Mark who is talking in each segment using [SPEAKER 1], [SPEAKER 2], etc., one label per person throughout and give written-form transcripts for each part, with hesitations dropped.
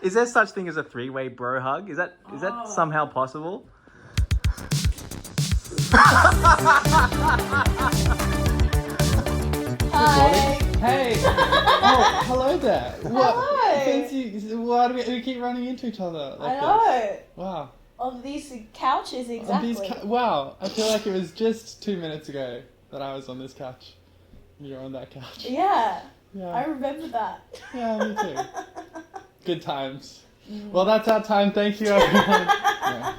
[SPEAKER 1] Is there such thing as a three-way bro hug? Is that somehow possible?
[SPEAKER 2] Hi.
[SPEAKER 3] Hey! Oh, hello there. What?
[SPEAKER 2] Hello.
[SPEAKER 3] Fancy, why do we keep running into each other like
[SPEAKER 2] I know.
[SPEAKER 3] this? Wow.
[SPEAKER 2] On these couches, exactly.
[SPEAKER 3] Wow. I feel like it was just 2 minutes ago that I was on this couch. You were on that couch.
[SPEAKER 2] Yeah.
[SPEAKER 3] Yeah.
[SPEAKER 2] I remember that.
[SPEAKER 3] Yeah, me too. Good times. Well, that's our time. Thank you, everyone. Yeah.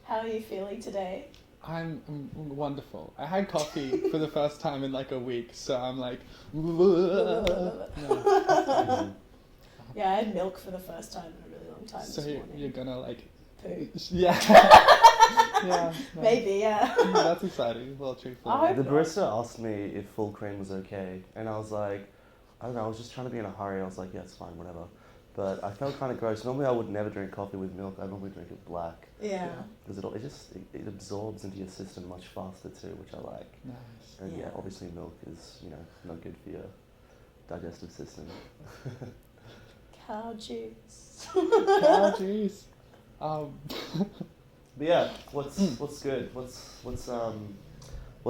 [SPEAKER 2] How are you feeling today?
[SPEAKER 3] I'm wonderful. I had coffee for the first time in like a week, so I'm like...
[SPEAKER 2] Yeah, I had milk for the first time in a really long time
[SPEAKER 3] So
[SPEAKER 2] this morning.
[SPEAKER 3] you're gonna like...
[SPEAKER 2] Poo.
[SPEAKER 3] Yeah. Yeah. No.
[SPEAKER 2] Maybe, yeah.
[SPEAKER 3] That's exciting. Well, truthfully.
[SPEAKER 2] I hope
[SPEAKER 4] The
[SPEAKER 2] not.
[SPEAKER 4] barista asked me if full cream was okay, and I was like, I don't know, I was just trying to be in a hurry. I was like, yeah, it's fine, whatever. But I felt kind of gross. Normally I would never drink coffee with milk. I normally drink it black.
[SPEAKER 2] Yeah.
[SPEAKER 4] Because it absorbs into your system much faster too, which I like.
[SPEAKER 3] Nice.
[SPEAKER 4] And
[SPEAKER 2] Yeah.
[SPEAKER 4] obviously milk is, not good for your digestive system.
[SPEAKER 2] Cow juice.
[SPEAKER 3] Oh, jeez.
[SPEAKER 4] But yeah, what's good? What's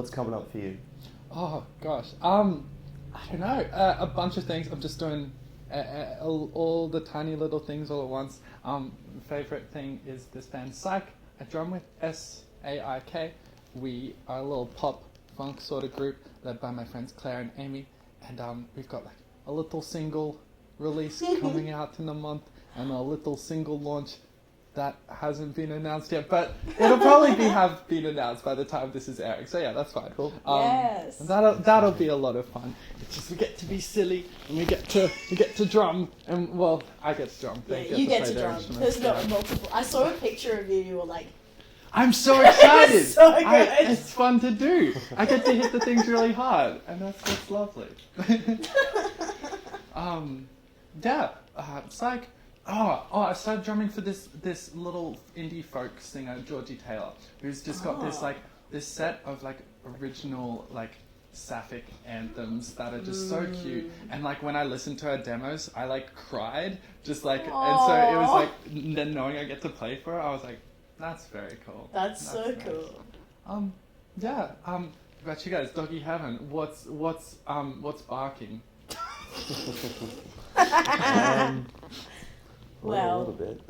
[SPEAKER 4] coming up for you?
[SPEAKER 3] Oh gosh. I don't know. A bunch of things. I'm just doing all the tiny little things all at once. Favorite thing is this band Psych. I drum with SAIK. We are a little pop funk sort of group led by my friends Claire and Amy, and we've got like a little single release coming out in a month and a little single launch that hasn't been announced yet, but it'll probably have been announced by the time this is airing. So yeah, that's fine.
[SPEAKER 4] Cool.
[SPEAKER 2] Yes.
[SPEAKER 3] And that'll be a lot of fun. It's just we get to be silly and we get to drum, and well, I get to drum.
[SPEAKER 2] Yeah,
[SPEAKER 3] They
[SPEAKER 2] you get
[SPEAKER 3] play
[SPEAKER 2] to
[SPEAKER 3] their
[SPEAKER 2] drum.
[SPEAKER 3] instruments.
[SPEAKER 2] There's not
[SPEAKER 3] Yeah.
[SPEAKER 2] multiple. I saw a picture of you. You were like,
[SPEAKER 3] I'm so excited.
[SPEAKER 2] So good.
[SPEAKER 3] It's fun to do. I get to hit the things really hard, and that's lovely. Yeah. It's like. Oh! I started drumming for this little indie folk singer, Georgie Taylor, who's just got this set of like original like sapphic anthems that are just so cute. And like when I listened to her demos, I like cried, just like, and so it was like then knowing I get to play for her, I was like, that's very cool.
[SPEAKER 2] that's so
[SPEAKER 3] nice.
[SPEAKER 2] cool.
[SPEAKER 3] Yeah. What about you guys? Doggie Heaven. What's barking?
[SPEAKER 4] A little bit.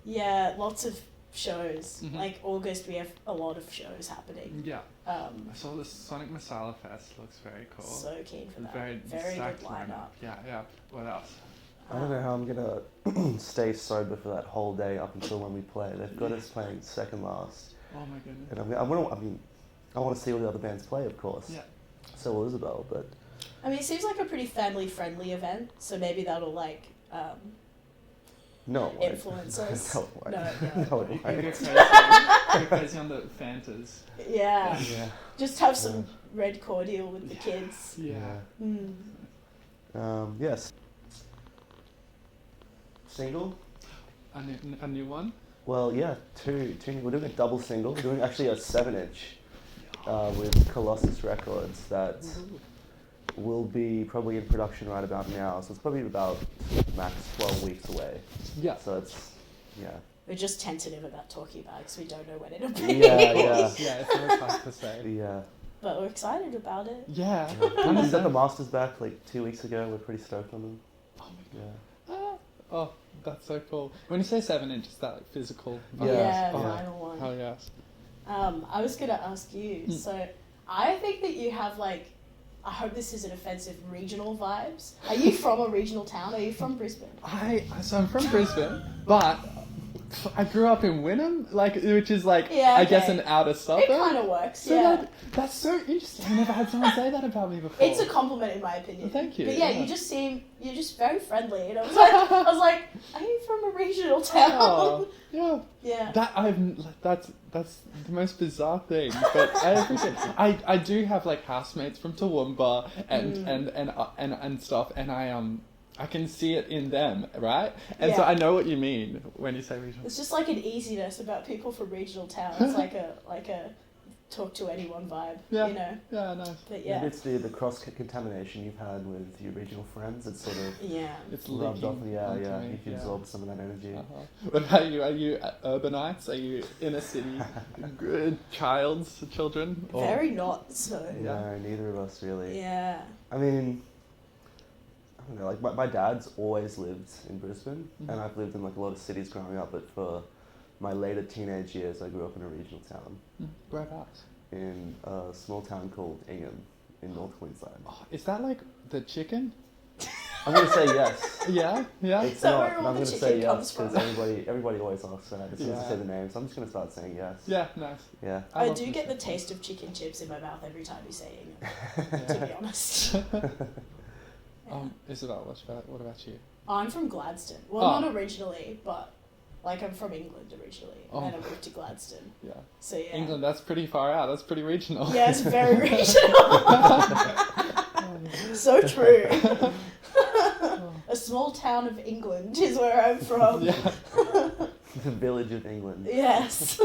[SPEAKER 2] Yeah, lots of shows.
[SPEAKER 3] Mhm.
[SPEAKER 2] Like August, we have a lot of shows happening.
[SPEAKER 3] Yeah. I saw the Sonic Masala Fest. Looks very cool.
[SPEAKER 2] So keen for that.
[SPEAKER 3] Very
[SPEAKER 2] good
[SPEAKER 3] stacked
[SPEAKER 2] lineup.
[SPEAKER 3] Yeah. What else?
[SPEAKER 4] I don't know how I'm gonna stay sober for that whole day up until when we play. They've got us playing second last,
[SPEAKER 3] Oh my goodness.
[SPEAKER 4] and I want to see all the other bands play, of course.
[SPEAKER 3] Yeah.
[SPEAKER 4] So will Isobel, but
[SPEAKER 2] I mean, it seems like a pretty family-friendly event, so maybe that'll like
[SPEAKER 4] no, it won't.
[SPEAKER 2] influence us.
[SPEAKER 4] No, it won't.
[SPEAKER 2] No,
[SPEAKER 4] No,
[SPEAKER 3] You
[SPEAKER 4] it
[SPEAKER 3] can go
[SPEAKER 4] won't.
[SPEAKER 3] crazy. Go crazy on the Fantas.
[SPEAKER 2] Yeah.
[SPEAKER 4] Yeah.
[SPEAKER 2] Just have some red cordial with the kids.
[SPEAKER 3] Yeah.
[SPEAKER 4] Yes. Single?
[SPEAKER 3] A new one?
[SPEAKER 4] Well, yeah, two. We're doing a double single. We're doing actually a 7-inch with Colossus Records that will be probably in production right about now. So it's probably about max 12 weeks away.
[SPEAKER 3] Yeah.
[SPEAKER 4] So it's, yeah.
[SPEAKER 2] We're just tentative about talking about it because we don't know when it'll be.
[SPEAKER 4] Yeah.
[SPEAKER 3] Yeah, it's always hard to say.
[SPEAKER 4] Yeah.
[SPEAKER 2] But we're excited about it.
[SPEAKER 3] Yeah.
[SPEAKER 4] We got the masters back like 2 weeks ago. We're pretty stoked on them.
[SPEAKER 3] Oh my
[SPEAKER 4] Yeah.
[SPEAKER 3] god. Oh, that's so cool. When you say 7-inch, is that like physical?
[SPEAKER 2] Yeah,
[SPEAKER 3] Oh,
[SPEAKER 2] vinyl one.
[SPEAKER 3] hell yes.
[SPEAKER 2] I was going to ask you, so I think that you have like, I hope this isn't offensive, regional vibes. Are you from a regional town? Are you from Brisbane?
[SPEAKER 3] So I'm from Brisbane, but I grew up in Wynnum, which is like,
[SPEAKER 2] Yeah,
[SPEAKER 3] I guess
[SPEAKER 2] okay.
[SPEAKER 3] an outer suburb.
[SPEAKER 2] It kind of works,
[SPEAKER 3] So
[SPEAKER 2] yeah.
[SPEAKER 3] that's so interesting. I've never had someone say that about me before.
[SPEAKER 2] It's a compliment in my opinion.
[SPEAKER 3] Thank you,
[SPEAKER 2] But yeah,
[SPEAKER 3] yeah.
[SPEAKER 2] you're just very friendly. And I was like, are you from a regional town?
[SPEAKER 3] Oh, yeah.
[SPEAKER 2] Yeah.
[SPEAKER 3] That's the most bizarre thing, but I appreciate it. I do have like housemates from Toowoomba and stuff, and I can see it in them, right? And so
[SPEAKER 2] Yeah.
[SPEAKER 3] I know what you mean when you say regional.
[SPEAKER 2] It's just like an easiness about people from regional towns, like a talk to anyone vibe,
[SPEAKER 3] Yeah.
[SPEAKER 2] you know.
[SPEAKER 3] Yeah, nice.
[SPEAKER 2] But yeah,
[SPEAKER 4] Maybe it's the cross contamination you've had with your regional friends. It's sort of
[SPEAKER 2] yeah.
[SPEAKER 3] It's
[SPEAKER 4] rubbed off.
[SPEAKER 3] leaking
[SPEAKER 4] Yeah,
[SPEAKER 3] onto
[SPEAKER 4] yeah.
[SPEAKER 3] me,
[SPEAKER 4] You can
[SPEAKER 3] yeah.
[SPEAKER 4] absorb some of that energy.
[SPEAKER 3] What about you? Are you urbanites? Are you inner city children? Or-
[SPEAKER 2] Very not so.
[SPEAKER 3] Yeah.
[SPEAKER 4] No, neither of us really.
[SPEAKER 2] Yeah.
[SPEAKER 4] I mean, I don't know. Like my dad's always lived in Brisbane,
[SPEAKER 3] Mhm.
[SPEAKER 4] and I've lived in like a lot of cities growing up. But for my later teenage years, I grew up in a regional town
[SPEAKER 3] Whereabouts?
[SPEAKER 4] in a small town called Ingham in North Queensland.
[SPEAKER 3] Oh, is that like the chicken?
[SPEAKER 4] I'm gonna say yes.
[SPEAKER 3] Yeah, yeah.
[SPEAKER 4] It's
[SPEAKER 2] Is that
[SPEAKER 4] not,
[SPEAKER 2] where
[SPEAKER 4] but
[SPEAKER 2] all
[SPEAKER 4] I'm
[SPEAKER 2] the
[SPEAKER 4] gonna
[SPEAKER 2] chicken
[SPEAKER 4] say
[SPEAKER 2] comes
[SPEAKER 4] yes because
[SPEAKER 2] from?
[SPEAKER 4] everybody always asks that as soon as I
[SPEAKER 3] Yeah.
[SPEAKER 4] say the name. So I'm just gonna start saying yes.
[SPEAKER 3] Yeah, nice.
[SPEAKER 4] Yeah.
[SPEAKER 2] I
[SPEAKER 3] love
[SPEAKER 2] do
[SPEAKER 3] the
[SPEAKER 2] get the
[SPEAKER 3] chicken.
[SPEAKER 2] taste of chicken chips in my mouth every time you say it, to be honest. Yeah.
[SPEAKER 3] Isabel, what about you?
[SPEAKER 2] I'm from Gladstone. Well,
[SPEAKER 3] Oh.
[SPEAKER 2] not originally, but like I'm from England originally,
[SPEAKER 3] Oh.
[SPEAKER 2] and I moved to Gladstone.
[SPEAKER 3] Yeah.
[SPEAKER 2] So yeah.
[SPEAKER 3] England, that's pretty far out. That's pretty regional.
[SPEAKER 2] Yeah, it's very regional. So true. A small town of England is where I'm from.
[SPEAKER 3] Yeah.
[SPEAKER 4] The village of England.
[SPEAKER 2] Yes.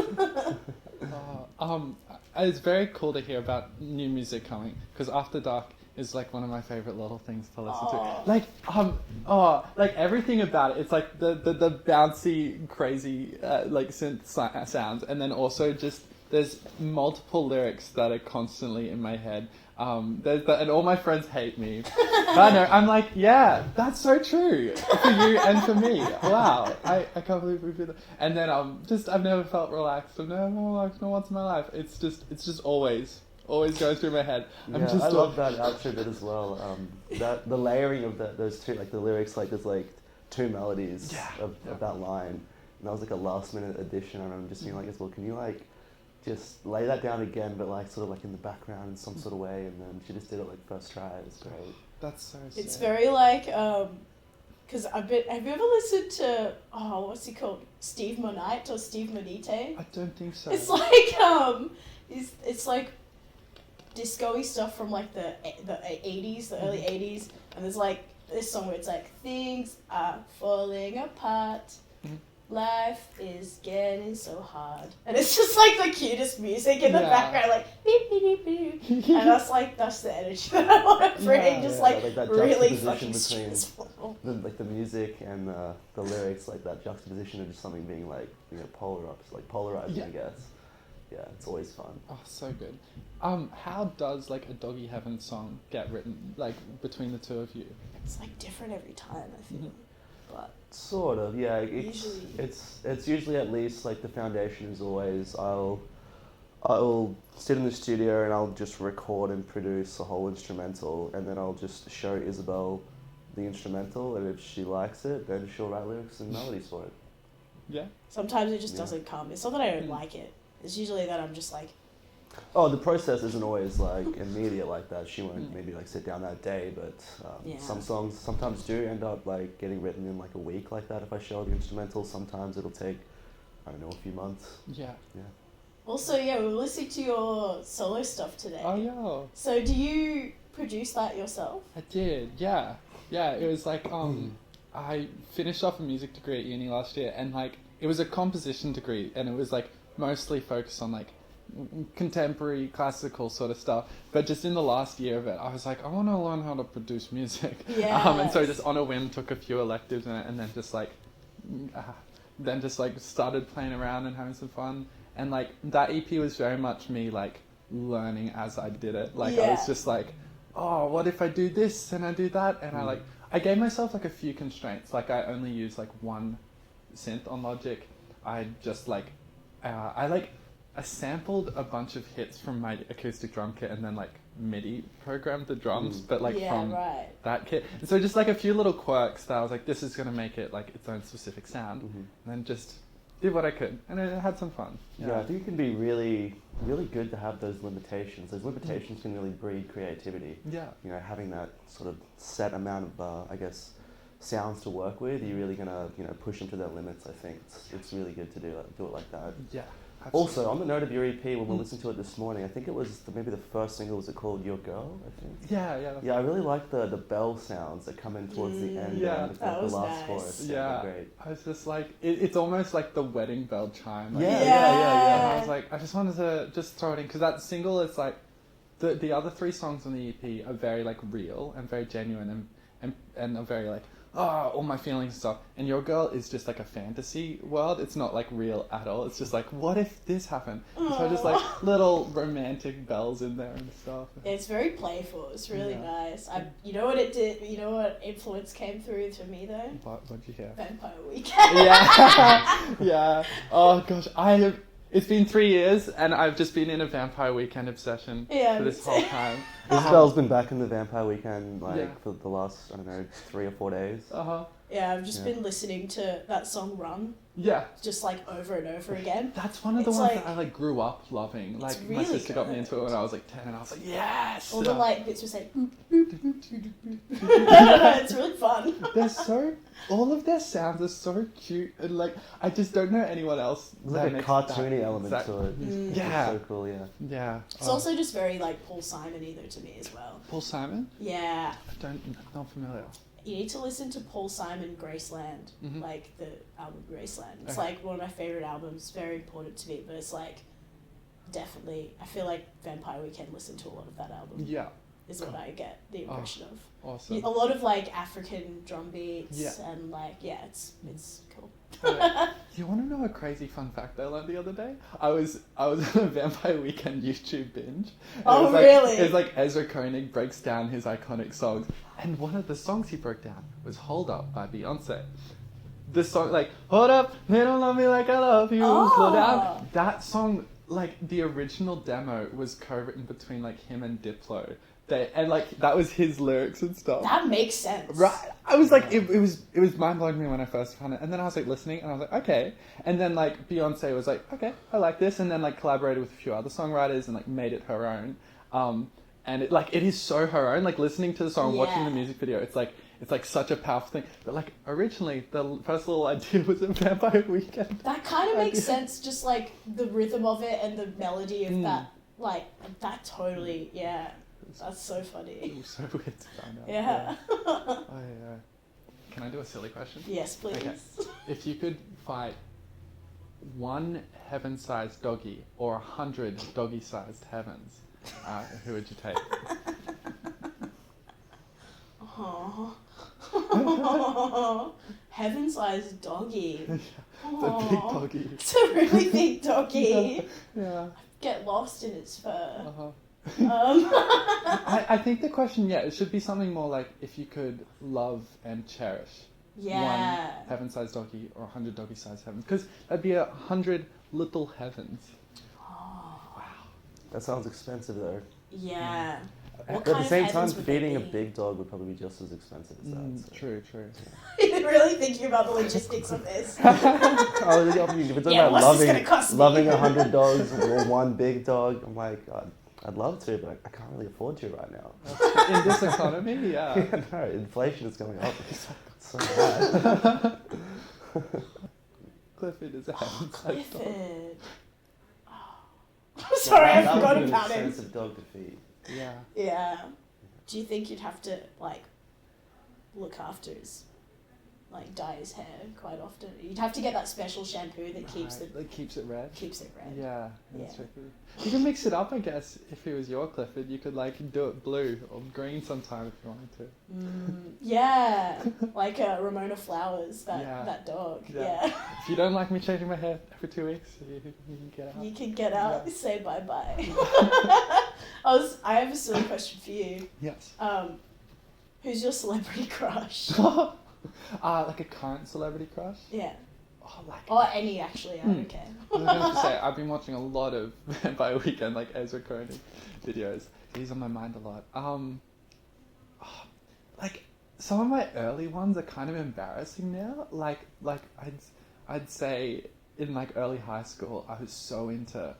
[SPEAKER 3] It's very cool to hear about new music coming because After Dark is like one of my favorite little things to listen
[SPEAKER 2] Aw.
[SPEAKER 3] to. Like everything about it. It's like the bouncy, crazy like synth sounds, and then also just there's multiple lyrics that are constantly in my head. And all my friends hate me. But I know, I'm like, yeah, that's so true for you and for me. Wow, I can't believe we did that. And then I've never felt relaxed. I've never felt relaxed not once in my life. It's just always going through my head.
[SPEAKER 4] Yeah, I love that outro bit as well. That the layering of those two, like the lyrics, like there's like two melodies of that line, and that was like a last minute addition. And I'm just being like, well, can you like just lay that down again, but like sort of like in the background in some sort of way, and then she just did it like first try. It was great.
[SPEAKER 3] That's so sick.
[SPEAKER 2] It's very like, because have you ever listened to, what's he called? Steve Monite or Steve Monite?
[SPEAKER 3] I don't think so.
[SPEAKER 2] It's like, it's like disco-y stuff from like the 80s, the early 80s, and there's like this song where it's like, things are falling apart. Life is getting so hard, and it's just like the cutest music in the background, like beep beep beep beep, and that's the energy that I want to bring, like
[SPEAKER 4] that
[SPEAKER 2] really
[SPEAKER 4] juxtaposition
[SPEAKER 2] fucking
[SPEAKER 4] between
[SPEAKER 2] stressful.
[SPEAKER 4] the music and the lyrics, like that juxtaposition of just something being like polarizing,
[SPEAKER 3] Yeah.
[SPEAKER 4] I guess. Yeah, it's always fun.
[SPEAKER 3] Oh, so good. How does like a Doggie Heaven song get written, like between the two of you?
[SPEAKER 2] It's like different every time, I feel, but
[SPEAKER 4] Sort of, yeah.
[SPEAKER 2] Usually-
[SPEAKER 4] It's usually at least like the foundation is always I'll sit in the studio and I'll just record and produce a whole instrumental, and then I'll just show Isobel the instrumental, and if she likes it, then she'll write lyrics and melodies for it.
[SPEAKER 3] Yeah.
[SPEAKER 2] sometimes it just
[SPEAKER 4] Yeah.
[SPEAKER 2] doesn't come. It's not that I don't like it. It's usually that I'm just like,
[SPEAKER 4] Oh, the process isn't always like immediate like that. She won't maybe like sit down that day, but
[SPEAKER 2] Yeah.
[SPEAKER 4] some songs sometimes do end up like getting written in like a week like that if I show the instrumental. Sometimes it'll take, I don't know, a few months.
[SPEAKER 3] Yeah.
[SPEAKER 2] also, yeah, we were listening to your solo stuff today.
[SPEAKER 3] Oh yeah.
[SPEAKER 2] So do you produce that yourself?
[SPEAKER 3] I did. Yeah. Yeah. It was like I finished off a music degree at uni last year, and like it was a composition degree, and it was like mostly focused on like contemporary classical sort of stuff, but just in the last year of it I was like, I want to learn how to produce music. And so just on a whim took a few electives in it, and then just like started playing around and having some fun, and like that EP was very much me like learning as I did it. Like I was just like, oh, what if I do this and I do that, and I gave myself like a few constraints. Like I only use like one synth on Logic. I just like I sampled a bunch of hits from my acoustic drum kit, and then like MIDI programmed the drums, but like from that kit. And so just like a few little quirks that I was like, this is going to make it like its own specific sound. And then just did what I could, and I had some fun.
[SPEAKER 4] Yeah, I think it can be really, really good to have those limitations. Those limitations can really breed creativity.
[SPEAKER 3] Yeah.
[SPEAKER 4] You know, having that sort of set amount of, I guess, sounds to work with, you're really gonna, push them to their limits. I think it's really good to do it like that.
[SPEAKER 3] Yeah.
[SPEAKER 4] Also, on the note of your EP, when we listened to it this morning, I think it was maybe the first single. Was it called Your Girl? I think.
[SPEAKER 3] Yeah.
[SPEAKER 4] Yeah, I really like the bell sounds that come in towards the end.
[SPEAKER 3] Yeah.
[SPEAKER 4] With
[SPEAKER 2] That
[SPEAKER 4] the
[SPEAKER 2] was
[SPEAKER 4] last
[SPEAKER 2] nice.
[SPEAKER 4] chorus.
[SPEAKER 3] Yeah,
[SPEAKER 4] Great.
[SPEAKER 3] I was just like, it's almost like the wedding bell chime. Like,
[SPEAKER 4] Yeah.
[SPEAKER 3] And I was like, I just wanted to just throw it in because that single is like, the other 3 songs on the EP are very like real and very genuine and are very like, all my feelings and stuff. And Your Girl is just like a fantasy world. It's not like real at all. It's just like, what if this happened? So just like little romantic bells in there and stuff.
[SPEAKER 2] It's very playful. It's really nice. You know what influence came through for me though?
[SPEAKER 3] What'd you hear?
[SPEAKER 2] Vampire Weekend.
[SPEAKER 3] Yeah. Oh gosh, it's been 3 years and I've just been in a Vampire Weekend obsession for this whole time.
[SPEAKER 4] Isabel's been back in the Vampire Weekend for the last, I don't know, 3 or 4 days.
[SPEAKER 2] Yeah, I've just been listening to that song Run.
[SPEAKER 3] Yeah.
[SPEAKER 2] Just like over and over again.
[SPEAKER 3] That's one of the ones that I like grew up loving. Like
[SPEAKER 2] really
[SPEAKER 3] my sister got me
[SPEAKER 2] good.
[SPEAKER 3] into it when I was like 10 and I was like, yes!
[SPEAKER 2] All the like bits were saying it's really fun.
[SPEAKER 3] All of their sounds are so cute and like, I just don't know anyone else.
[SPEAKER 4] There's like a cartoony element to it.
[SPEAKER 3] Yeah.
[SPEAKER 4] It's so cool,
[SPEAKER 3] Yeah.
[SPEAKER 2] It's also just very like Paul Simon either to me as well.
[SPEAKER 3] Paul Simon?
[SPEAKER 2] Yeah.
[SPEAKER 3] Not familiar.
[SPEAKER 2] You need to listen to Paul Simon Graceland, like the album Graceland. It's like one of my favorite albums, very important to me, but it's like definitely, I feel like Vampire Weekend listened to a lot of that album.
[SPEAKER 3] Yeah.
[SPEAKER 2] Is what I get the impression of.
[SPEAKER 3] Awesome.
[SPEAKER 2] A lot of like African drum beats and like, it's cool.
[SPEAKER 3] You want to know a crazy fun fact I learned the other day? I was on a Vampire Weekend YouTube binge.
[SPEAKER 2] Really?
[SPEAKER 3] It was like Ezra Koenig breaks down his iconic songs, and one of the songs he broke down was "Hold Up" by Beyonce. The song like "Hold Up, they don't love me like I love you." Slow down. That song, like the original demo, was co-written between like him and Diplo. And like that was his lyrics and stuff.
[SPEAKER 2] That makes sense.
[SPEAKER 3] Right. I was like, it was mind blowing to me when I first found it, and then I was like listening, and I was like, okay. And then like Beyonce was like, okay, I like this, and then like collaborated with a few other songwriters and like made it her own. And it is so her own. Like listening to the song, watching the music video, it's like such a powerful thing. But like originally, the first little idea was a Vampire Weekend.
[SPEAKER 2] That kind of makes sense. Just like the rhythm of it and the melody of that, like that totally, That's so funny.
[SPEAKER 3] It was so weird to find out.
[SPEAKER 2] Yeah.
[SPEAKER 3] Can I do a silly question?
[SPEAKER 2] Yes, please.
[SPEAKER 3] Okay. If you could fight one heaven-sized doggy or 100 doggy-sized heavens, who would you take?
[SPEAKER 2] Heaven-sized doggy.
[SPEAKER 3] The big doggy.
[SPEAKER 2] It's a really big doggy.
[SPEAKER 3] Yeah.
[SPEAKER 2] Get lost in its fur.
[SPEAKER 3] I think the question, it should be something more like if you could love and cherish one heaven-sized doggy or 100 doggy-sized heavens, because that'd be 100 little heavens.
[SPEAKER 2] Oh.
[SPEAKER 3] Wow.
[SPEAKER 4] That sounds expensive though.
[SPEAKER 2] Yeah.
[SPEAKER 4] But at the same time, feeding a big dog would probably be just as expensive as that. So.
[SPEAKER 3] True.
[SPEAKER 2] You're really thinking about the logistics of this.
[SPEAKER 4] If it's about loving 100 dogs or one big dog, I'm like, I'd love to, but I can't really afford to right now.
[SPEAKER 3] In this economy,
[SPEAKER 4] No, inflation is going up. It's so bad.
[SPEAKER 3] Clifford is a heaven-sized dog.
[SPEAKER 2] Clifford. Sorry, I forgot about him.
[SPEAKER 4] That would be an expensive dog to feed.
[SPEAKER 2] Yeah. Do you think you'd have to like look after his, like dye his hair quite often? You'd have to get that special shampoo that keeps it
[SPEAKER 3] red. Yeah, that's tricky. You can mix it up, I guess. If it was your Clifford, you could like do it blue or green sometime if you wanted to.
[SPEAKER 2] Like Ramona Flowers, that dog. Yeah.
[SPEAKER 3] If you don't like me changing my hair every 2 weeks, you can get out.
[SPEAKER 2] You can get out, say bye-bye. I have a silly question for you.
[SPEAKER 3] Yes.
[SPEAKER 2] Who's your celebrity crush?
[SPEAKER 3] Like a current celebrity crush?
[SPEAKER 2] Yeah.
[SPEAKER 3] Or
[SPEAKER 2] any actually, I don't care.
[SPEAKER 3] I was going to say, I've been watching a lot of Vampire Weekend, like Ezra Koenig videos. He's on my mind a lot. Like some of my early ones are kind of embarrassing now. Like I'd say in like early high school, I was so into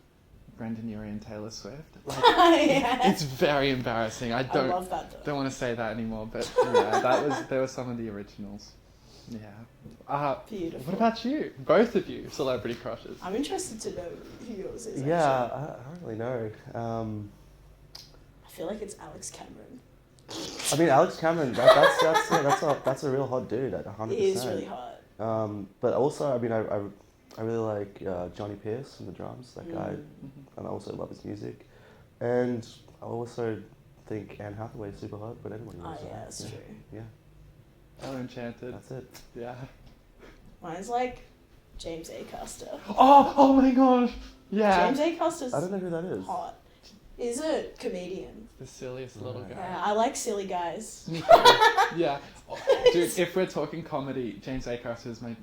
[SPEAKER 3] Brendan Urie and Taylor Swift. Like, it's very embarrassing. I love that though. Don't want to say that anymore, but they were some of the originals. Yeah.
[SPEAKER 2] Beautiful.
[SPEAKER 3] What about you? Both of you, celebrity crushes.
[SPEAKER 2] I'm interested to know who yours is.
[SPEAKER 4] Yeah,
[SPEAKER 2] Actually.
[SPEAKER 4] I don't really know.
[SPEAKER 2] I feel like it's Alex Cameron.
[SPEAKER 4] I mean, Alex Cameron, that's a real hot dude at 100%.
[SPEAKER 2] He is really hot.
[SPEAKER 4] But also, I mean, I really like Johnny Pierce on the drums, that guy, and I also love his music. And I also think Anne Hathaway is super hot, but everyone knows that.
[SPEAKER 2] Yeah, that's true.
[SPEAKER 4] Yeah,
[SPEAKER 3] Oh, Enchanted.
[SPEAKER 4] that's it.
[SPEAKER 3] Yeah.
[SPEAKER 2] Mine's like James Acaster.
[SPEAKER 3] Oh my gosh. Yeah.
[SPEAKER 2] James Acaster's
[SPEAKER 4] I don't know who that is.
[SPEAKER 2] hot. He's a comedian.
[SPEAKER 3] The silliest little guy.
[SPEAKER 2] Yeah, I like silly guys.
[SPEAKER 3] Yeah. Dude, if we're talking comedy, James Acaster is my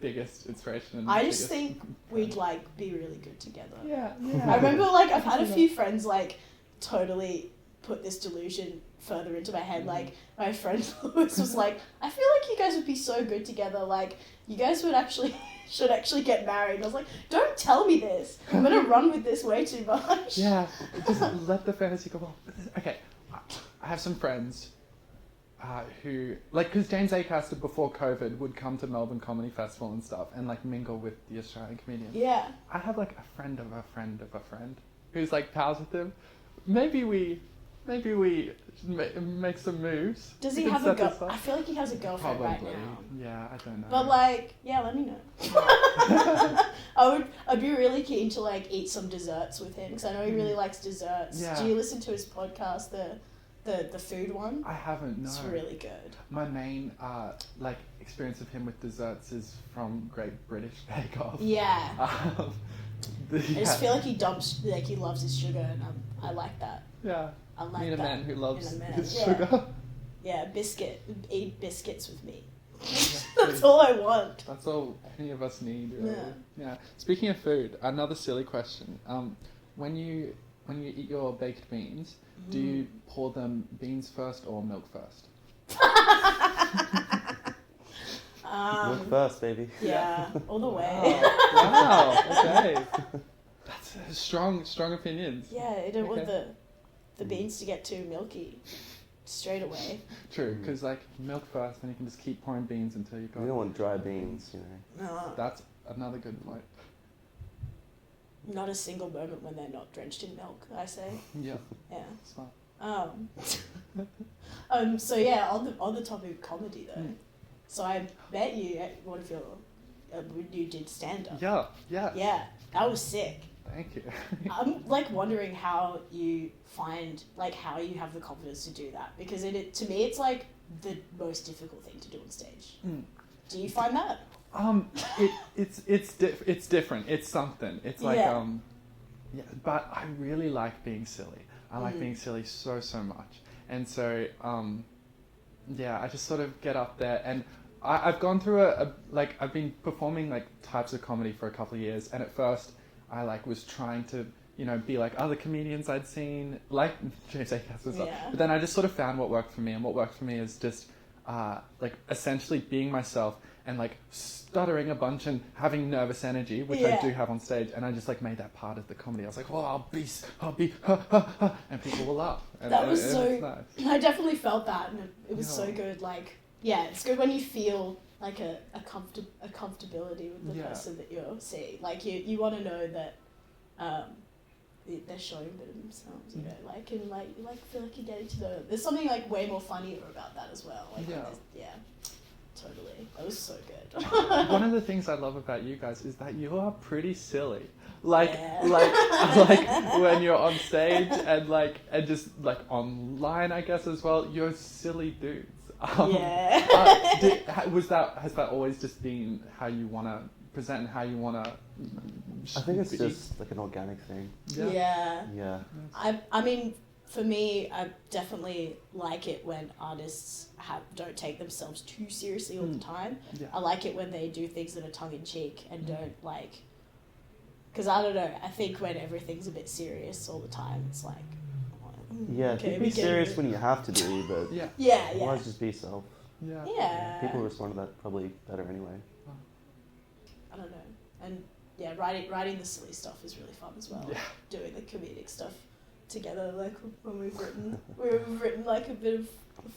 [SPEAKER 3] biggest inspiration. And
[SPEAKER 2] I just
[SPEAKER 3] biggest
[SPEAKER 2] think we'd like be really good together.
[SPEAKER 3] Yeah.
[SPEAKER 2] I remember like I've had a few friends like totally put this delusion further into my head. Like my friend Lewis was like, I feel like you guys would be so good together. Like you guys would actually should actually get married. And I was like, don't tell me this. I'm gonna run with this way too much.
[SPEAKER 3] Yeah. Just let the fantasy go on. Okay. I have some friends who, like, because James Acaster before COVID would come to Melbourne Comedy Festival and stuff and like mingle with the Australian comedians.
[SPEAKER 2] Yeah.
[SPEAKER 3] I have like a friend of a friend of a friend who's like pals with him. Maybe we make some moves.
[SPEAKER 2] Does
[SPEAKER 3] We
[SPEAKER 2] he
[SPEAKER 3] can
[SPEAKER 2] have a
[SPEAKER 3] set this
[SPEAKER 2] girl?
[SPEAKER 3] up.
[SPEAKER 2] I feel like he has a girlfriend
[SPEAKER 3] Probably.
[SPEAKER 2] right now.
[SPEAKER 3] Yeah, I don't know.
[SPEAKER 2] But like, yeah, let me know. I'd be really keen to like eat some desserts with him because I know he really likes desserts.
[SPEAKER 3] Yeah.
[SPEAKER 2] Do you listen to his podcast, the food one?
[SPEAKER 3] I haven't. No.
[SPEAKER 2] It's really good.
[SPEAKER 3] My main like experience of him with desserts is from Great British Bake Off.
[SPEAKER 2] Yeah.
[SPEAKER 3] I
[SPEAKER 2] I just feel like he loves his sugar, and I like that.
[SPEAKER 3] Yeah.
[SPEAKER 2] I like
[SPEAKER 3] Meet a
[SPEAKER 2] that.
[SPEAKER 3] man who loves
[SPEAKER 2] in a man.
[SPEAKER 3] his
[SPEAKER 2] Yeah.
[SPEAKER 3] sugar.
[SPEAKER 2] Yeah, eat biscuits with me.
[SPEAKER 3] Yeah,
[SPEAKER 2] That's all I want.
[SPEAKER 3] That's all any of us need, really.
[SPEAKER 2] Yeah.
[SPEAKER 3] Yeah. Speaking of food, another silly question. When you eat your baked beans, do you pour them beans first or milk first?
[SPEAKER 4] Look first, baby.
[SPEAKER 2] Yeah, all the way.
[SPEAKER 3] Wow. Okay. That's strong opinions.
[SPEAKER 2] Yeah, I don't want
[SPEAKER 3] Okay.
[SPEAKER 2] the beans to get too milky straight away.
[SPEAKER 3] True, because like milk first, then you can just keep pouring beans until you
[SPEAKER 4] You don't
[SPEAKER 3] got.
[SPEAKER 4] want dry beans, you know.
[SPEAKER 2] No,
[SPEAKER 3] That's another good point.
[SPEAKER 2] not a single moment when they're not drenched in milk, I say.
[SPEAKER 3] Yeah.
[SPEAKER 2] Yeah.
[SPEAKER 3] Smart.
[SPEAKER 2] So yeah, on the topic of comedy though.
[SPEAKER 3] Mm.
[SPEAKER 2] So I met you at one of your when you did stand up.
[SPEAKER 3] Yeah. Yeah.
[SPEAKER 2] Yeah, that was sick.
[SPEAKER 3] Thank you.
[SPEAKER 2] I'm like wondering how you find like how you have the confidence to do that because to me it's like the most difficult thing to do on stage.
[SPEAKER 3] Mm.
[SPEAKER 2] Do you find that?
[SPEAKER 3] It's different. It's something. It's like
[SPEAKER 2] Yeah.
[SPEAKER 3] yeah. But I really like being silly. I like being silly so much, and so yeah. I just sort of get up there, and I've gone through I've been performing like types of comedy for a couple of years, and at first I like was trying to be like other comedians I'd seen, like James Acaster and stuff.
[SPEAKER 2] Yeah.
[SPEAKER 3] But then I just sort of found what worked for me, and what worked for me is just like essentially being myself and like stuttering a bunch and having nervous energy, which I do have on stage, and I just like made that part of the comedy. I was like, well, I'll be, and people will laugh. And,
[SPEAKER 2] That was
[SPEAKER 3] and
[SPEAKER 2] so.
[SPEAKER 3] it's nice.
[SPEAKER 2] I definitely felt that, and it was so
[SPEAKER 3] Yeah.
[SPEAKER 2] good. Like, yeah, it's good when you feel like a comfortability with the
[SPEAKER 3] Yeah.
[SPEAKER 2] person that you're seeing. Like, you want to know that they're showing a bit of themselves, you know, like, and like you like feel like you're getting to know them. There's something like way more funnier about that as well. Like,
[SPEAKER 3] Yeah.
[SPEAKER 2] Totally. That was so good.
[SPEAKER 3] One of the things I love about you guys is that you are pretty silly. Like,
[SPEAKER 2] Yeah.
[SPEAKER 3] like when you're on stage and just like online, I guess as well. You're silly dudes.
[SPEAKER 2] Yeah.
[SPEAKER 3] Has that always just been how you want to present and how you want to?
[SPEAKER 4] I think it's just like an organic thing.
[SPEAKER 2] Yeah.
[SPEAKER 4] Yeah.
[SPEAKER 2] I mean, for me, I definitely like it when artists don't take themselves too seriously all the time.
[SPEAKER 3] Yeah.
[SPEAKER 2] I like it when they do things that are tongue-in-cheek and don't like... Because I don't know, I think when everything's a bit serious all the time, it's like...
[SPEAKER 4] Yeah,
[SPEAKER 2] okay,
[SPEAKER 4] be serious when you have to be, but
[SPEAKER 2] Yeah.
[SPEAKER 4] otherwise just be yourself.
[SPEAKER 3] Yeah.
[SPEAKER 2] Yeah.
[SPEAKER 4] People respond to that probably better anyway.
[SPEAKER 2] I don't know. And yeah, writing the silly stuff is really fun as well.
[SPEAKER 3] Yeah.
[SPEAKER 2] Doing the comedic stuff together, like when we've written like a bit of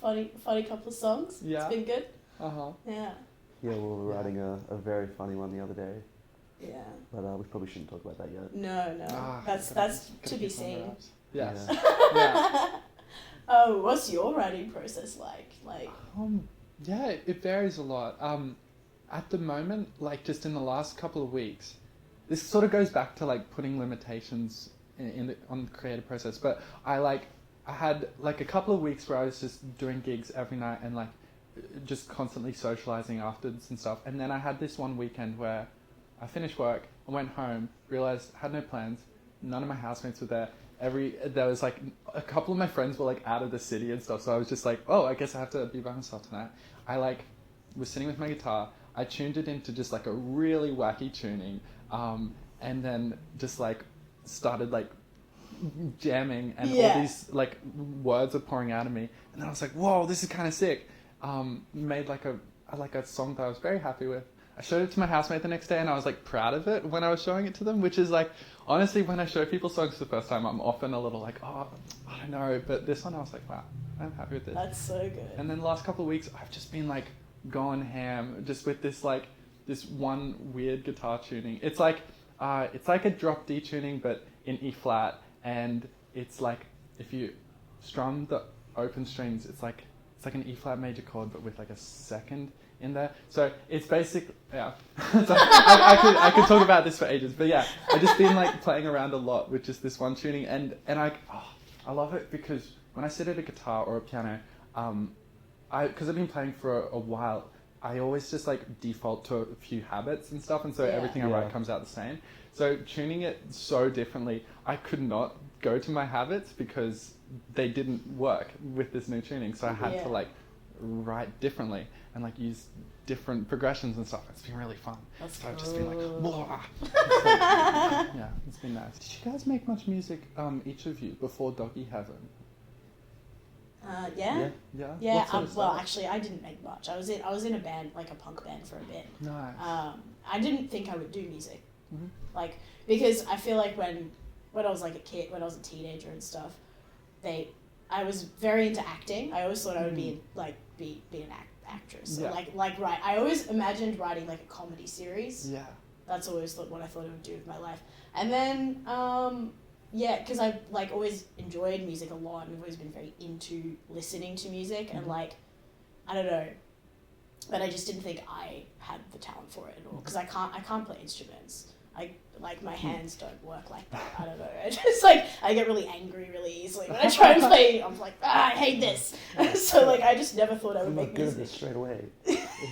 [SPEAKER 2] a funny couple of songs.
[SPEAKER 3] Yeah.
[SPEAKER 2] It's been good.
[SPEAKER 3] Uh-huh.
[SPEAKER 2] Yeah.
[SPEAKER 4] Yeah, we were writing a very funny one the other day,
[SPEAKER 2] Yeah.
[SPEAKER 4] but we probably shouldn't talk about that yet.
[SPEAKER 2] No. That's
[SPEAKER 3] Gotta
[SPEAKER 2] to be
[SPEAKER 3] keep on the
[SPEAKER 2] seen.
[SPEAKER 3] wraps. Yes.
[SPEAKER 4] Yeah.
[SPEAKER 3] Yeah.
[SPEAKER 2] Oh, what's your writing process like? Like,
[SPEAKER 3] Yeah, it varies a lot. At the moment, like just in the last couple of weeks, this sort of goes back to like putting limitations on the creative process. But I had like a couple of weeks where I was just doing gigs every night and like just constantly socializing afterwards and stuff. And then I had this one weekend where I finished work, I went home, realized I had no plans, none of my housemates were there. There was like a couple of my friends were like out of the city and stuff, so I was just like, oh, I guess I have to be by myself tonight. I like was sitting with my guitar, I tuned it into just like a really wacky tuning, and then just like started like jamming, and all these like words are pouring out of me, and then I was like, whoa, this is kind of sick. Made like a song that I was very happy with. I showed it to my housemate the next day, and I was like proud of it when I was showing it to them, which is like, honestly, when I show people songs for the first time, I'm often a little like, oh, I don't know, but this one I was like, wow, I'm happy with this.
[SPEAKER 2] that's so good.
[SPEAKER 3] And then the last couple of weeks, I've just been like going ham, just with this like this one weird guitar tuning. It's like a drop D tuning, but in E flat, and it's like if you strum the open strings, it's like an E flat major chord, but with like a second in there. So it's basic, yeah. So I could talk about this for ages, but yeah, I've just been like playing around a lot with just this one tuning, and I love it because when I sit at a guitar or a piano, because I've been playing for a while, I always just like default to a few habits and stuff, and so everything I write comes out the same. So tuning it so differently, I could not go to my habits because they didn't work with this new tuning, so I had to like write differently and like use different progressions and stuff. It's been really fun. So I've just been like, blah. Yeah, it's been nice. Did you guys make much music, each of you, before Doggie Heaven?
[SPEAKER 2] Yeah.
[SPEAKER 3] Yeah. What sort of
[SPEAKER 2] Well,
[SPEAKER 3] stuff?
[SPEAKER 2] actually, I didn't make much. I was in a band, like a punk band, for a bit.
[SPEAKER 3] Nice.
[SPEAKER 2] I didn't think I would do music,
[SPEAKER 3] Mhm.
[SPEAKER 2] like, because I feel like when I was like a kid, when I was a teenager and stuff, I was very into acting. I always thought I would be an actress.
[SPEAKER 3] Yeah.
[SPEAKER 2] Like right. I always imagined writing like a comedy series.
[SPEAKER 3] Yeah.
[SPEAKER 2] That's always what I thought I would do with my life. And then, because I've like always enjoyed music a lot, and I've always been very into listening to music, and like, I don't know, but I just didn't think I had the talent for it at all, because I can't play instruments. Like my hands don't work like that. I don't know. It's like I get really angry really easily when I try and play. I'm like, I hate this. So like I just never thought I would
[SPEAKER 4] I'm
[SPEAKER 2] make
[SPEAKER 4] not good at
[SPEAKER 2] music.
[SPEAKER 4] this straight away.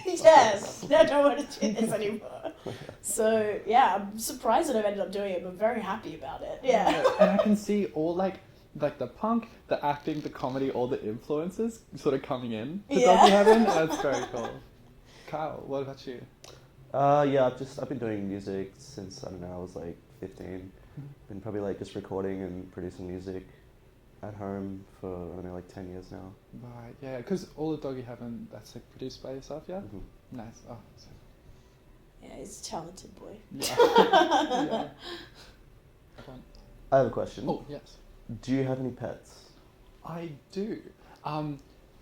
[SPEAKER 2] Yes, I don't want to do this anymore. So yeah, I'm surprised that I've ended up doing it, but very happy about it. Yeah.
[SPEAKER 3] And I can see all like the punk, the acting, the comedy, all the influences sort of coming in to Doggie Heaven. That's very cool. Kyle, what about you?
[SPEAKER 4] Yeah, I've been doing music since, I don't know, I was like 15. Been probably like just recording and producing music at home for, I don't know, like 10 years now.
[SPEAKER 3] Right, yeah, because all of Doggie Heaven, that's like produced by yourself, yeah?
[SPEAKER 4] Mm-hmm.
[SPEAKER 3] Nice. Oh, so,
[SPEAKER 2] Yeah, he's a talented boy.
[SPEAKER 3] yeah. Yeah.
[SPEAKER 4] I have a question.
[SPEAKER 3] Oh, yes.
[SPEAKER 4] Do you have any pets?
[SPEAKER 3] I do.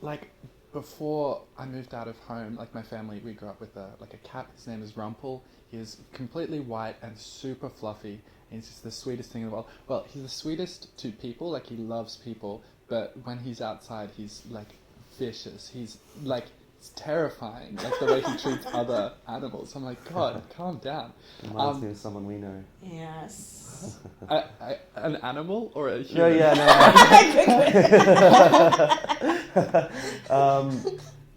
[SPEAKER 3] Like before I moved out of home, like my family, we grew up with a cat. His name is Rumpel. He is completely white and super fluffy. And he's just the sweetest thing in the world. Well, he's the sweetest to people. Like he loves people, but when he's outside, he's like vicious. He's like it's terrifying. Like the way he treats other animals. I'm like, God, calm down.
[SPEAKER 4] Reminds me of someone we know.
[SPEAKER 2] Yes.
[SPEAKER 3] An animal or a
[SPEAKER 4] No,
[SPEAKER 3] human?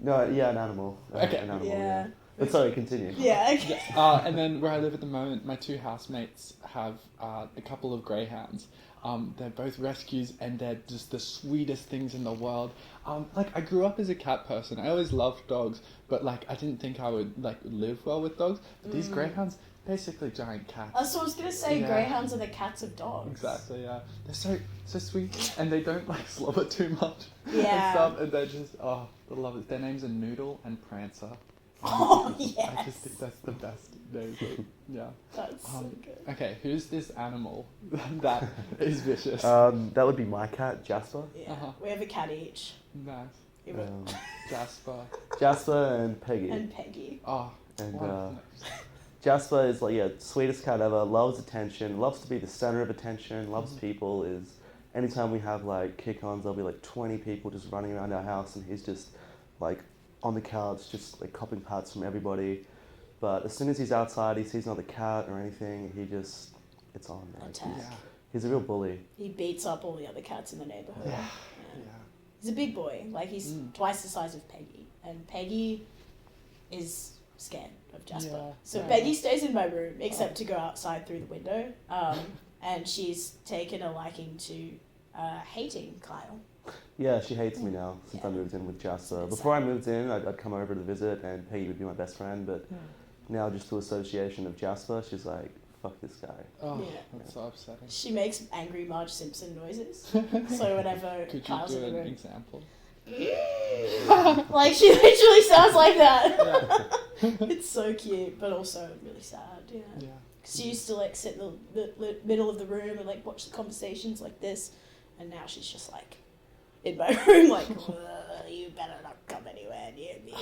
[SPEAKER 4] An animal.
[SPEAKER 3] Okay.
[SPEAKER 4] An animal,
[SPEAKER 2] Yeah.
[SPEAKER 4] But sorry, continue.
[SPEAKER 2] Yeah. Okay.
[SPEAKER 3] And then where I live at the moment, my two housemates have a couple of greyhounds. They're both rescues, and they're just the sweetest things in the world. Like I grew up as a cat person. I always loved dogs, but like I didn't think I would like live well with dogs. But these greyhounds, basically giant cats.
[SPEAKER 2] So I was gonna say greyhounds are the cats of dogs.
[SPEAKER 3] Exactly, yeah. They're so sweet, and they don't like slobber too much.
[SPEAKER 2] Yeah.
[SPEAKER 3] And stuff, and they're just I love it. Their names are Noodle and Prancer.
[SPEAKER 2] Oh yes.
[SPEAKER 3] I just think that's the best names. Yeah.
[SPEAKER 2] That's so good.
[SPEAKER 3] Okay, who's this animal that is vicious?
[SPEAKER 4] That would be my cat, Jasper.
[SPEAKER 2] Yeah.
[SPEAKER 3] Uh-huh.
[SPEAKER 2] We have a cat each.
[SPEAKER 3] Nice. Jasper.
[SPEAKER 4] and Peggy.
[SPEAKER 2] And Peggy.
[SPEAKER 3] Oh.
[SPEAKER 4] And
[SPEAKER 3] Wonderful.
[SPEAKER 4] Jasper is like, sweetest cat ever, loves attention, loves to be the center of attention, loves people. Is anytime we have like kick-ons, there'll be like 20 people just running around our house, and he's just like on the couch, just like copping pats from everybody. But as soon as he's outside, he sees another cat or anything, it's on. Right?
[SPEAKER 2] Attack.
[SPEAKER 4] He's a real bully.
[SPEAKER 2] He beats up all the other cats in the neighborhood.
[SPEAKER 3] Yeah.
[SPEAKER 2] He's a big boy. Like, he's twice the size of Peggy. And Peggy is scared of Jasper.
[SPEAKER 3] Yeah.
[SPEAKER 2] So
[SPEAKER 3] Yeah.
[SPEAKER 2] Peggy stays in my room, except to go outside through the window. And she's taken a liking to hating Kyle.
[SPEAKER 4] Yeah, she hates me now since I moved in with Jasper. Before I moved in, I'd come over to visit and Peggy would be my best friend, but now just through association of Jasper, she's like, fuck this guy.
[SPEAKER 3] Oh,
[SPEAKER 2] Yeah.
[SPEAKER 3] that's so upsetting.
[SPEAKER 2] She makes angry Marge Simpson noises. So whenever
[SPEAKER 3] Could you
[SPEAKER 2] Kyle's
[SPEAKER 3] do
[SPEAKER 2] in the
[SPEAKER 3] an
[SPEAKER 2] room,
[SPEAKER 3] example?
[SPEAKER 2] like, she literally sounds like that. It's so cute, but also really sad. Yeah. Because she used to like sit in the middle of the room and like watch the conversations like this, and now she's just like in my room, like, you better not come anywhere near me.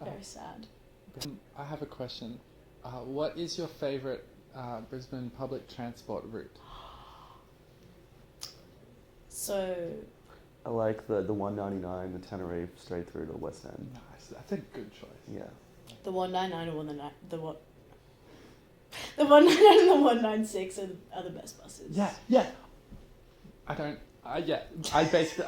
[SPEAKER 2] Very sad.
[SPEAKER 3] I have a question. What is your favourite Brisbane public transport route?
[SPEAKER 2] So,
[SPEAKER 4] I like the 199, the Tenerife, straight through to West End.
[SPEAKER 3] Nice, that's a good choice.
[SPEAKER 4] Yeah.
[SPEAKER 2] the 199 and the 199 and the 196 are the best buses.
[SPEAKER 3] Yeah. I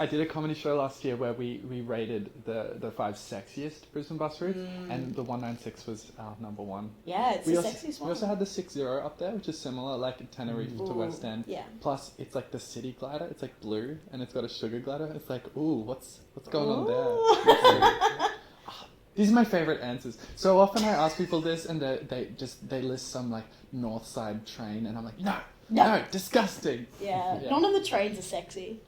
[SPEAKER 3] did a comedy show last year where we rated the 5 sexiest Brisbane bus routes, and the 196 was our number one.
[SPEAKER 2] Yeah, it's the sexiest
[SPEAKER 3] We
[SPEAKER 2] one.
[SPEAKER 3] also had the 60 up there, which is similar, like Tenerife to West End.
[SPEAKER 2] Yeah.
[SPEAKER 3] Plus, it's like the city glider. It's like blue, and it's got a sugar glider. It's like, ooh, what's going on there? These are my favourite answers. So often I ask people this, and they list some like North Side train, and I'm like, no, disgusting.
[SPEAKER 2] Yeah, none of the trains are sexy.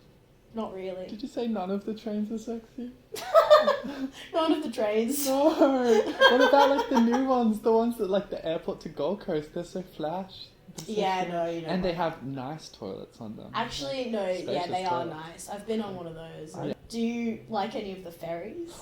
[SPEAKER 2] Not really.
[SPEAKER 3] Did you say none of the trains are sexy?
[SPEAKER 2] None of the trains.
[SPEAKER 3] No. What about like the new ones? The ones that like the airport to Gold Coast? They're so flash.
[SPEAKER 2] Yeah, no, you know.
[SPEAKER 3] And they have nice toilets on them.
[SPEAKER 2] Actually, no, yeah,
[SPEAKER 3] Spacious
[SPEAKER 2] they are
[SPEAKER 3] toilets.
[SPEAKER 2] nice. I've been on one of those.
[SPEAKER 3] Yeah.
[SPEAKER 2] Do you like any of the ferries?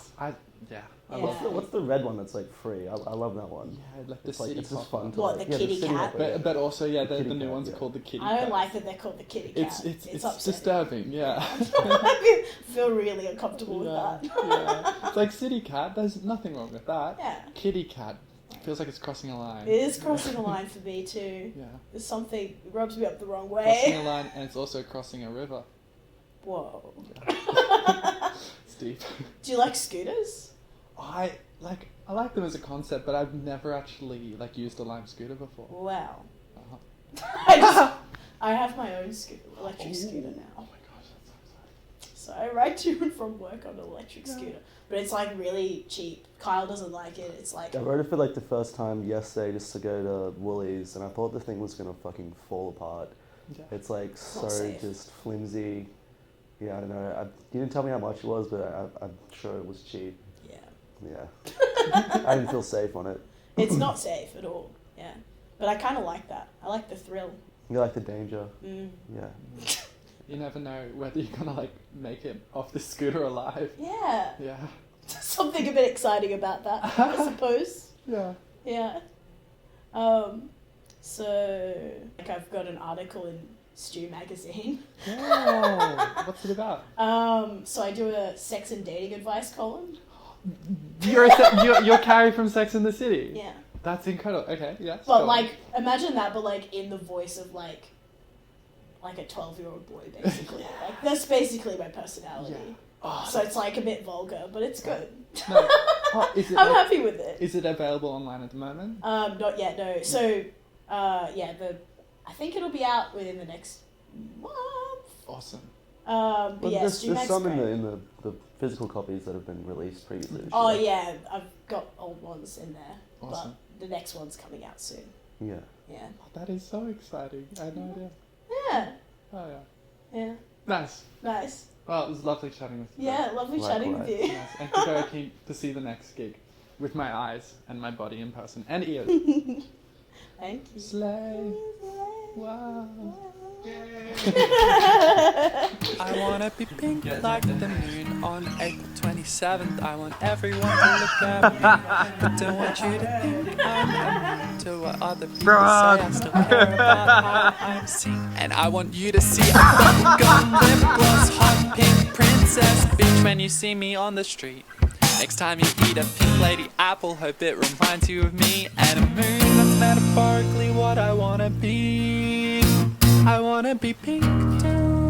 [SPEAKER 3] Yeah.
[SPEAKER 4] What's the red one that's like free? I love that one.
[SPEAKER 3] Yeah, like the
[SPEAKER 4] It's like
[SPEAKER 3] city
[SPEAKER 4] it's just
[SPEAKER 3] pop.
[SPEAKER 4] fun to
[SPEAKER 2] What,
[SPEAKER 4] like,
[SPEAKER 2] the kitty
[SPEAKER 4] city
[SPEAKER 2] cat?
[SPEAKER 4] hopper,
[SPEAKER 3] But also, the
[SPEAKER 4] kitty
[SPEAKER 3] new
[SPEAKER 4] cat,
[SPEAKER 3] ones are
[SPEAKER 4] yeah.
[SPEAKER 3] called the kitty
[SPEAKER 2] I don't
[SPEAKER 3] cat.
[SPEAKER 2] like that they're called the kitty cat.
[SPEAKER 3] It's
[SPEAKER 2] upsetting.
[SPEAKER 3] disturbing, yeah.
[SPEAKER 2] I feel really uncomfortable with that.
[SPEAKER 3] yeah. It's like city cat, there's nothing wrong with that.
[SPEAKER 2] Yeah.
[SPEAKER 3] Kitty cat feels like it's crossing a line.
[SPEAKER 2] It is crossing a line for me too.
[SPEAKER 3] Yeah.
[SPEAKER 2] There's something it rubs me up the wrong
[SPEAKER 3] Crossing
[SPEAKER 2] way.
[SPEAKER 3] a line, and it's also crossing a river.
[SPEAKER 2] Whoa.
[SPEAKER 3] It's deep.
[SPEAKER 2] Do you like scooters?
[SPEAKER 3] I like them as a concept, but I've never actually like used a Lime scooter before.
[SPEAKER 2] Wow.
[SPEAKER 3] Uh-huh.
[SPEAKER 2] I have my own electric scooter now.
[SPEAKER 3] Oh my gosh, that's so exciting.
[SPEAKER 2] So I ride to and from work on an electric scooter. But it's like really cheap. Kyle doesn't like it. It's like...
[SPEAKER 4] I rode it for like the first time yesterday just to go to Woolies, and I thought the thing was gonna fucking fall apart.
[SPEAKER 3] Yeah.
[SPEAKER 4] It's like
[SPEAKER 2] Not
[SPEAKER 4] so
[SPEAKER 2] safe.
[SPEAKER 4] just flimsy. Yeah, I don't know. You didn't tell me how much it was, but I'm sure it was cheap.
[SPEAKER 2] Yeah.
[SPEAKER 4] Yeah. I didn't feel safe on it.
[SPEAKER 2] It's not safe at all. Yeah. But I kind of like that. I like the thrill.
[SPEAKER 4] You like the danger.
[SPEAKER 2] Mm.
[SPEAKER 4] Yeah.
[SPEAKER 3] You never know whether you're gonna like make it off the scooter alive.
[SPEAKER 2] Yeah.
[SPEAKER 3] Yeah.
[SPEAKER 2] Something a bit exciting about that, I suppose.
[SPEAKER 3] Yeah.
[SPEAKER 2] Yeah. So, like, I've got an article in Stew magazine.
[SPEAKER 3] Oh, what's it about?
[SPEAKER 2] So I do a sex and dating advice column.
[SPEAKER 3] You're Carrie from Sex and the City.
[SPEAKER 2] Yeah.
[SPEAKER 3] That's incredible. Okay, yeah.
[SPEAKER 2] But like, imagine that, but like in the voice of like a 12-year-old boy, basically. Like, that's basically my personality.
[SPEAKER 3] Yeah. Oh,
[SPEAKER 2] So it's like a bit vulgar, but it's good.
[SPEAKER 3] no. Oh, is it
[SPEAKER 2] I'm happy with it.
[SPEAKER 3] Is it available online at the moment?
[SPEAKER 2] Not yet, no. So, I think it'll be out within the next month.
[SPEAKER 3] Awesome.
[SPEAKER 2] But
[SPEAKER 4] Well,
[SPEAKER 2] yeah,
[SPEAKER 4] there's
[SPEAKER 2] Stew Mag's
[SPEAKER 4] some
[SPEAKER 2] great.
[SPEAKER 4] in the physical copies that have been released previously.
[SPEAKER 2] Oh yeah, I've got old ones in there.
[SPEAKER 3] Awesome.
[SPEAKER 2] But the next one's coming out soon.
[SPEAKER 4] Yeah.
[SPEAKER 2] Yeah.
[SPEAKER 3] Oh, that is so exciting. I had no idea.
[SPEAKER 2] Yeah.
[SPEAKER 3] Oh yeah.
[SPEAKER 2] Yeah.
[SPEAKER 3] Nice.
[SPEAKER 2] Nice.
[SPEAKER 3] Well, it was lovely chatting with you.
[SPEAKER 2] Yeah, lovely chatting with
[SPEAKER 4] Likewise.
[SPEAKER 2] you.
[SPEAKER 3] Nice. And to go keen to see the next gig with my eyes and my body in person and ears.
[SPEAKER 2] Thank you.
[SPEAKER 3] Slay. Wow.
[SPEAKER 5] I wanna be pink like the moon on April 27th. I want everyone to look at me, but don't want you to think I'm immune to what other people say. I still care about how I'm seen, and I want you to see a bubblegum lip gloss, hot pink princess bitch when you see me on the street. Next time you eat a pink lady apple, hope it reminds you of me and a moon. That's metaphorically what I wanna be. I wanna be pink too.